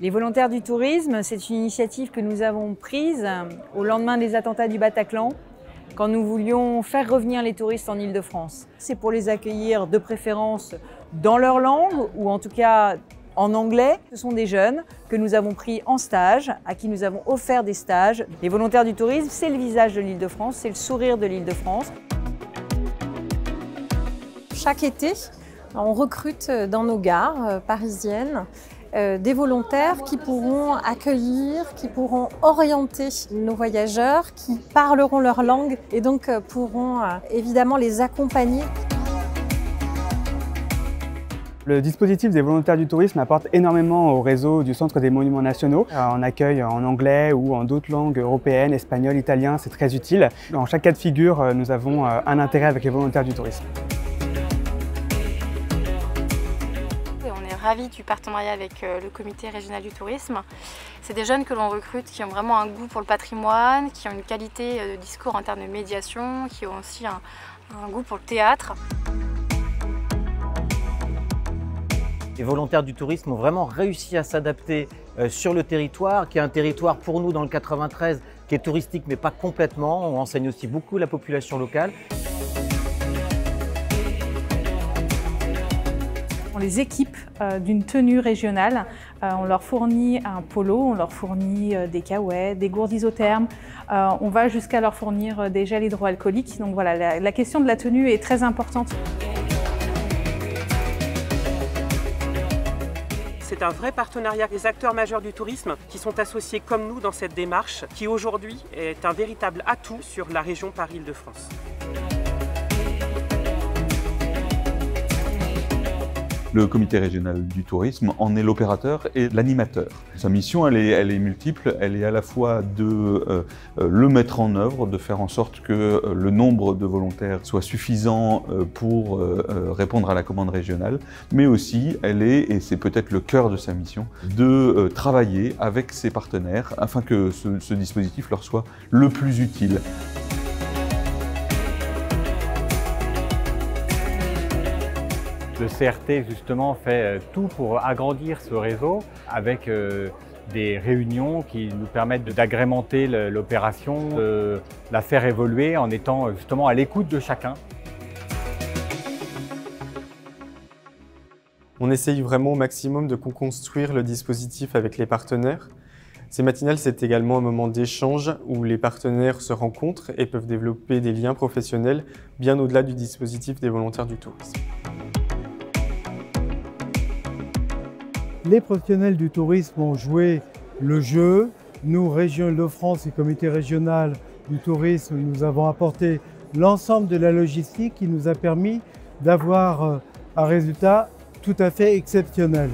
Les volontaires du tourisme, c'est une initiative que nous avons prise au lendemain des attentats du Bataclan, quand nous voulions faire revenir les touristes en Île-de-France. C'est pour les accueillir de préférence dans leur langue, ou en tout cas en anglais. Ce sont des jeunes que nous avons pris en stage, à qui nous avons offert des stages. Les volontaires du tourisme, c'est le visage de l'Île-de-France, c'est le sourire de l'Île-de-France. Chaque été, on recrute dans nos gares parisiennes des volontaires qui pourront accueillir, qui pourront orienter nos voyageurs, qui parleront leur langue et donc pourront évidemment les accompagner. Le dispositif des volontaires du tourisme apporte énormément au réseau du Centre des Monuments Nationaux. On accueille en anglais ou en d'autres langues européennes, espagnol, italien, c'est très utile. Dans chaque cas de figure, nous avons un intérêt avec les volontaires du tourisme. On est ravis du partenariat avec le comité régional du tourisme. C'est des jeunes que l'on recrute qui ont vraiment un goût pour le patrimoine, qui ont une qualité de discours en termes de médiation, qui ont aussi un goût pour le théâtre. Les volontaires du tourisme ont vraiment réussi à s'adapter sur le territoire, qui est un territoire pour nous dans le 93 qui est touristique mais pas complètement. On enseigne aussi beaucoup la population locale. On les équipe d'une tenue régionale, on leur fournit un polo, on leur fournit des caouettes, des gourdes isothermes, on va jusqu'à leur fournir des gels hydroalcooliques. Donc voilà, la question de la tenue est très importante. C'est un vrai partenariat des acteurs majeurs du tourisme qui sont associés comme nous dans cette démarche qui aujourd'hui est un véritable atout sur la région Paris-Île-de-France. Le comité régional du tourisme en est l'opérateur et l'animateur. Sa mission, elle est multiple. Elle est à la fois de le mettre en œuvre, de faire en sorte que le nombre de volontaires soit suffisant pour répondre à la commande régionale, mais aussi elle est, et c'est peut-être le cœur de sa mission, de travailler avec ses partenaires afin que ce dispositif leur soit le plus utile. Le CRT justement fait tout pour agrandir ce réseau avec des réunions qui nous permettent d'agrémenter l'opération, de la faire évoluer en étant justement à l'écoute de chacun. On essaye vraiment au maximum de co-construire le dispositif avec les partenaires. Ces matinales, c'est également un moment d'échange où les partenaires se rencontrent et peuvent développer des liens professionnels bien au-delà du dispositif des volontaires du tourisme. Les professionnels du tourisme ont joué le jeu. Nous, Région Île-de-France et Comité régional du tourisme, nous avons apporté l'ensemble de la logistique qui nous a permis d'avoir un résultat tout à fait exceptionnel.